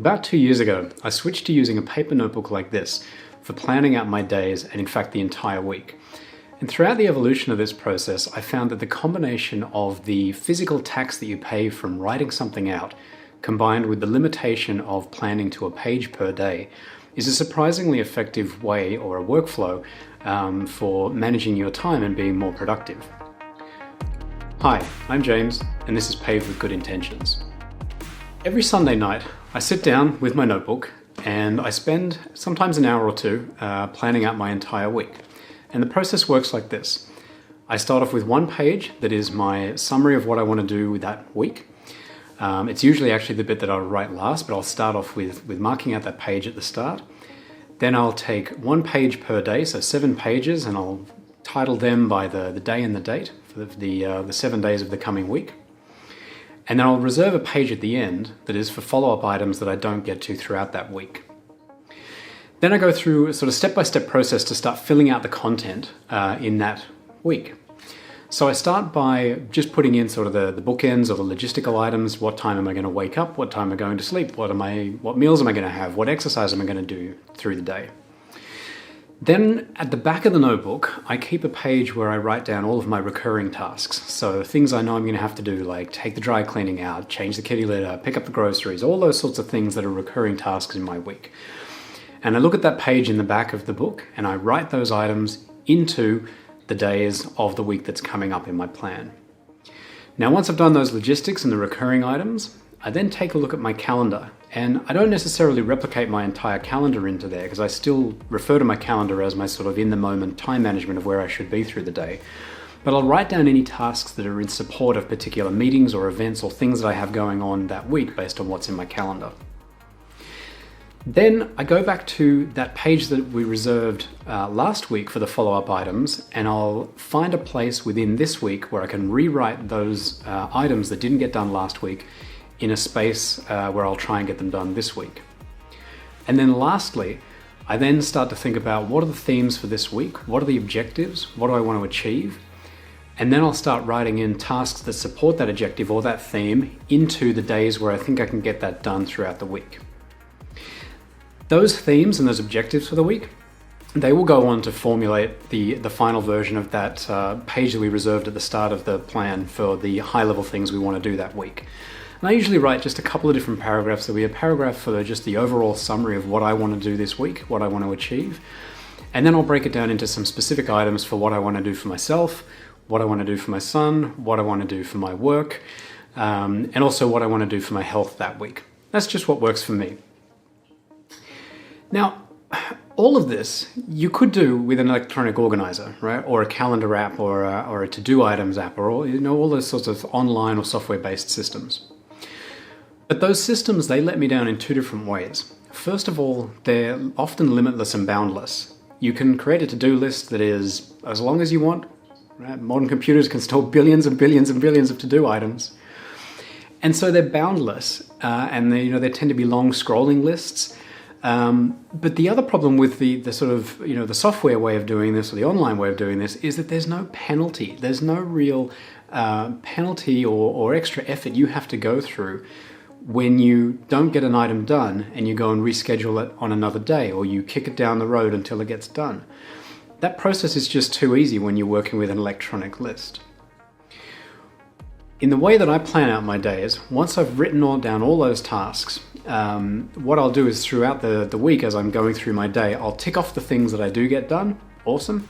About 2 years ago, I switched to using a paper notebook like this for planning out my days and in fact the entire week. And throughout the evolution of this process, I found that the combination of the physical tax that you pay from writing something out, combined with the limitation of planning to a page per day, is a surprisingly effective way or a workflow for managing your time and being more productive. Hi, I'm James, and this is Paved with Good Intentions. Every Sunday night, I sit down with my notebook and I spend sometimes an hour or two planning out my entire week. And the process works like this. I start off with one page that is my summary of what I want to do with that week. It's usually actually the bit that I'll write last, but I'll start off with marking out that page at the start. Then I'll take one page per day, so 7 pages, and I'll title them by the day and the date for the 7 days of the coming week. And then I'll reserve a page at the end that is for follow-up items that I don't get to throughout that week. Then I go through a sort of step-by-step process to start filling out the content in that week. So I start by just putting in sort of the bookends or the logistical items. What time am I going to wake up? What time am I going to sleep? What meals am I going to have? What exercise am I going to do through the day? Then at the back of the notebook, I keep a page where I write down all of my recurring tasks. So things I know I'm going to have to do, like take the dry cleaning out, change the kitty litter, pick up the groceries, all those sorts of things that are recurring tasks in my week. And I look at that page in the back of the book and I write those items into the days of the week that's coming up in my plan. Now, once I've done those logistics and the recurring items, I then take a look at my calendar. And I don't necessarily replicate my entire calendar into there because I still refer to my calendar as my sort of in-the-moment time management of where I should be through the day. But I'll write down any tasks that are in support of particular meetings or events or things that I have going on that week based on what's in my calendar. Then I go back to that page that we reserved last week for the follow-up items, and I'll find a place within this week where I can rewrite those items that didn't get done last week in a space where I'll try and get them done this week. And then lastly, I then start to think about what are the themes for this week? What are the objectives? What do I want to achieve? And then I'll start writing in tasks that support that objective or that theme into the days where I think I can get that done throughout the week. Those themes and those objectives for the week, they will go on to formulate the final version of that page that we reserved at the start of the plan for the high-level things we want to do that week. And I usually write just a couple of different paragraphs. There'll be a paragraph for just the overall summary of what I want to do this week, what I want to achieve. And then I'll break it down into some specific items for what I want to do for myself, what I want to do for my son, what I want to do for my work, and also what I want to do for my health that week. That's just what works for me. Now, all of this you could do with an electronic organizer, right? Or a calendar app or a to-do items app or all those sorts of online or software-based systems. But those systems, they let me down in 2 different ways. First of all, they're often limitless and boundless. You can create a to-do list that is as long as you want. Right? Modern computers can store billions and billions and billions of to-do items. And so they're boundless, and they tend to be long scrolling lists. But the other problem with the sort of, the software way of doing this or the online way of doing this is that there's no penalty. There's no real penalty or extra effort you have to go through when you don't get an item done and you go and reschedule it on another day or you kick it down the road until it gets done. That process is just too easy when you're working with an electronic list. In the way that I plan out my days, once I've written down all those tasks, what I'll do is throughout the week as I'm going through my day, I'll tick off the things that I do get done, awesome.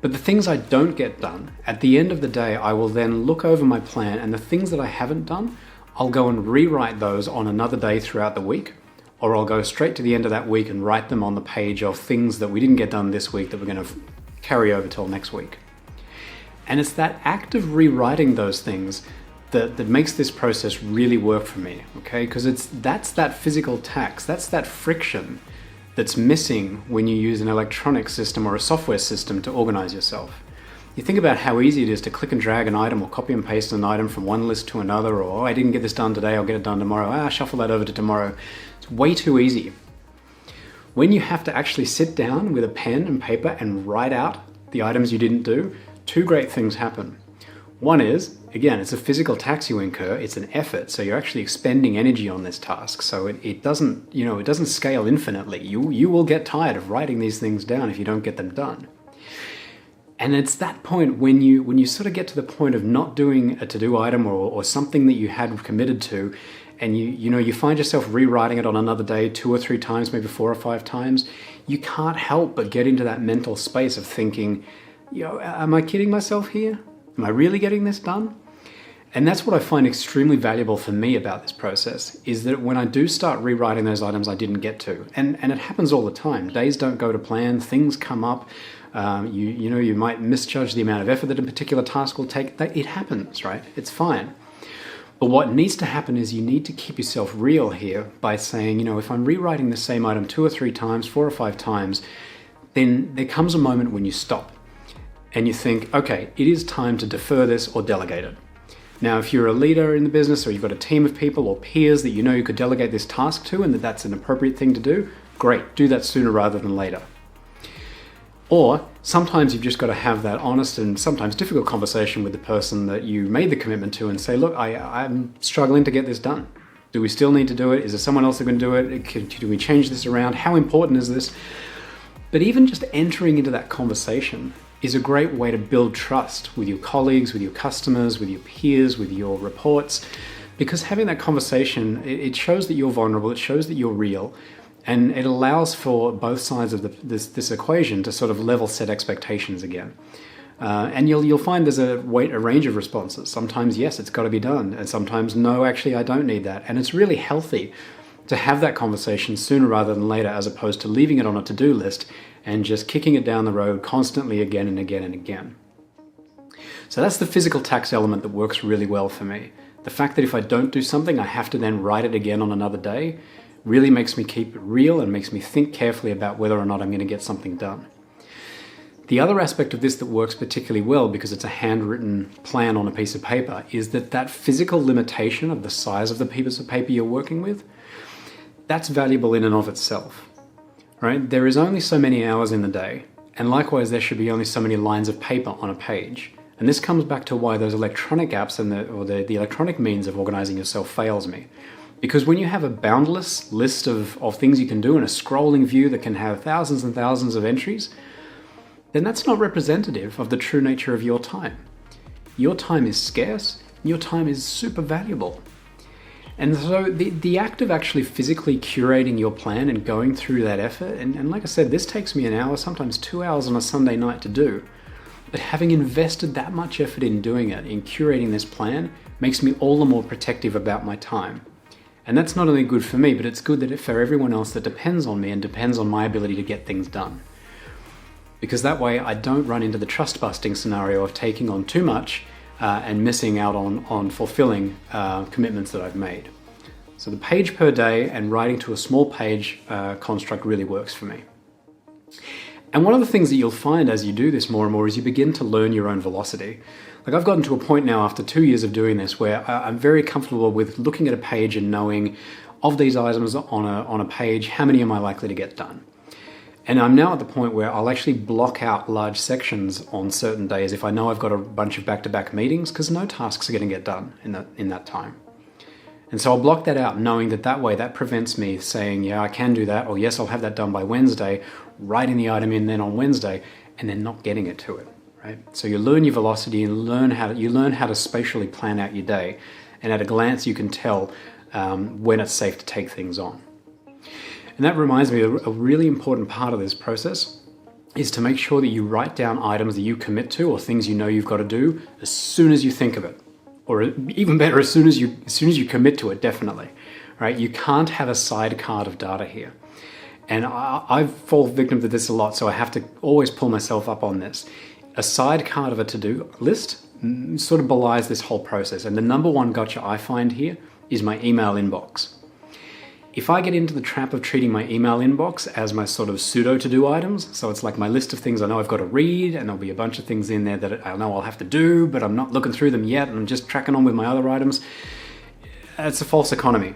But the things I don't get done, at the end of the day, I will then look over my plan and the things that I haven't done, I'll go and rewrite those on another day throughout the week, or I'll go straight to the end of that week and write them on the page of things that we didn't get done this week that we're going to carry over till next week. And it's that act of rewriting those things that makes this process really work for me, okay? Because that's that physical tax, that's that friction that's missing when you use an electronic system or a software system to organize yourself. You think about how easy it is to click and drag an item or copy and paste an item from one list to another, or I didn't get this done today, I'll get it done tomorrow. Shuffle that over to tomorrow. It's way too easy. When you have to actually sit down with a pen and paper and write out the items you didn't do, 2 great things happen. One is, again, it's a physical tax you incur, it's an effort, so you're actually expending energy on this task. So it doesn't, it doesn't scale infinitely. You will get tired of writing these things down if you don't get them done. And it's that point when you sort of get to the point of not doing a to-do item or something that you had committed to, and you find yourself rewriting it on another day 2 or 3 times, maybe 4 or 5 times, you can't help but get into that mental space of thinking, am I kidding myself here? Am I really getting this done? And that's what I find extremely valuable for me about this process, is that when I do start rewriting those items I didn't get to, and it happens all the time, days don't go to plan, things come up, you might misjudge the amount of effort that a particular task will take. It happens, right? It's fine. But what needs to happen is you need to keep yourself real here by saying, if I'm rewriting the same item 2 or 3 times, 4 or 5 times, then there comes a moment when you stop and you think, okay, it is time to defer this or delegate it. Now, if you're a leader in the business or you've got a team of people or peers that you could delegate this task to and that's an appropriate thing to do, great, do that sooner rather than later. Or sometimes you've just got to have that honest and sometimes difficult conversation with the person that you made the commitment to and say, look, I'm struggling to get this done. Do we still need to do it? Is there someone else that can do it? Do we change this around? How important is this? But even just entering into that conversation is a great way to build trust with your colleagues, with your customers, with your peers, with your reports, because having that conversation, it shows that you're vulnerable, it shows that you're real, and it allows for both sides of this equation to sort of level set expectations again. And you'll find there's a range of responses. Sometimes, yes, it's got to be done, and sometimes, no, actually, I don't need that. And it's really healthy to have that conversation sooner rather than later, as opposed to leaving it on a to-do list and just kicking it down the road constantly again and again and again. So that's the physical tax element that works really well for me. The fact that if I don't do something, I have to then write it again on another day really makes me keep it real and makes me think carefully about whether or not I'm going to get something done. The other aspect of this that works particularly well, because it's a handwritten plan on a piece of paper, is that physical limitation of the size of the piece of paper you're working with, that's valuable in and of itself. Right? There is only so many hours in the day, and likewise there should be only so many lines of paper on a page. And this comes back to why those electronic apps and the electronic means of organizing yourself fails me. Because when you have a boundless list of things you can do in a scrolling view that can have thousands and thousands of entries, then that's not representative of the true nature of your time. Your time is scarce, and your time is super valuable. And so the act of actually physically curating your plan and going through that effort, and like I said, this takes me an hour, sometimes 2 hours on a Sunday night to do, but having invested that much effort in doing it, in curating this plan, makes me all the more protective about my time. And that's not only good for me, but it's good for everyone else that depends on me and depends on my ability to get things done. Because that way I don't run into the trust-busting scenario of taking on too much and missing out on fulfilling commitments that I've made. So the page per day and writing to a small page construct really works for me. And one of the things that you'll find as you do this more and more is you begin to learn your own velocity. Like I've gotten to a point now after 2 years of doing this where I'm very comfortable with looking at a page and knowing of these items on a page, how many am I likely to get done? And I'm now at the point where I'll actually block out large sections on certain days if I know I've got a bunch of back-to-back meetings, because no tasks are going to get done in that time. And so I'll block that out, knowing that way that prevents me saying, yeah, I can do that, or yes, I'll have that done by Wednesday, writing the item in then on Wednesday, and then not getting it to it, right? So you learn your velocity and learn how to spatially plan out your day. And at a glance, you can tell when it's safe to take things on. And that reminds me, a really important part of this process is to make sure that you write down items that you commit to or things you know you've got to do as soon as you think of it. Or even better, as soon as you commit to it, definitely. Right? You can't have a sidecar of data here. And I fall victim to this a lot, so I have to always pull myself up on this. A sidecar of a to-do list sort of belies this whole process. And the number one gotcha I find here is my email inbox. If I get into the trap of treating my email inbox as my sort of pseudo to-do items, so it's like my list of things I know I've got to read, and there'll be a bunch of things in there that I know I'll have to do, but I'm not looking through them yet, and I'm just tracking on with my other items, it's a false economy,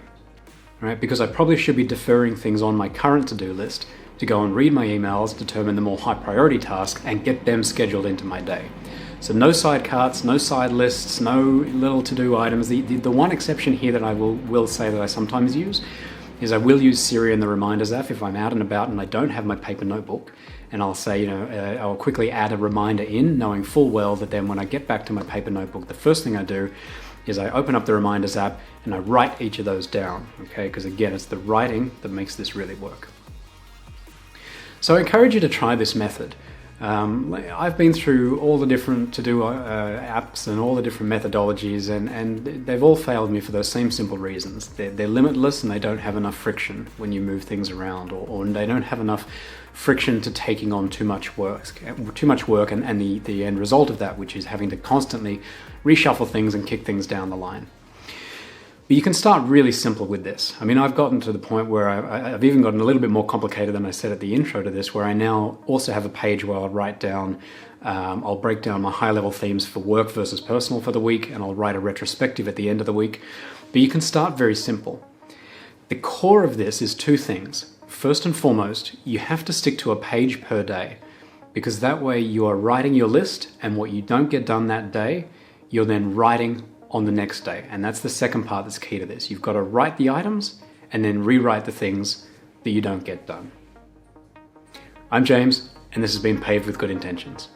right? Because I probably should be deferring things on my current to-do list to go and read my emails, determine the more high priority tasks, and get them scheduled into my day. So no side carts, no side lists, no little to-do items. The one exception here that I will say that I sometimes use is I will use Siri and the Reminders app if I'm out and about and I don't have my paper notebook. And I'll say, I'll quickly add a reminder in, knowing full well that then when I get back to my paper notebook, the first thing I do is I open up the Reminders app and I write each of those down, okay? Because again, it's the writing that makes this really work. So I encourage you to try this method. I've been through all the different to-do apps and all the different methodologies and they've all failed me for those same simple reasons. They're limitless and they don't have enough friction when you move things around or they don't have enough friction to taking on too much work and the end result of that, which is having to constantly reshuffle things and kick things down the line. But you can start really simple with this. I mean, I've gotten to the point where I've even gotten a little bit more complicated than I said at the intro to this, where I now also have a page where I'll write down, I'll break down my high-level themes for work versus personal for the week, and I'll write a retrospective at the end of the week. But you can start very simple. The core of this is two things. First and foremost, you have to stick to a page per day, because that way you are writing your list, and what you don't get done that day, you're then writing on the next day. And that's the second part that's key to this. You've got to write the items and then rewrite the things that you don't get done. I'm James, and this has been Paved with Good Intentions.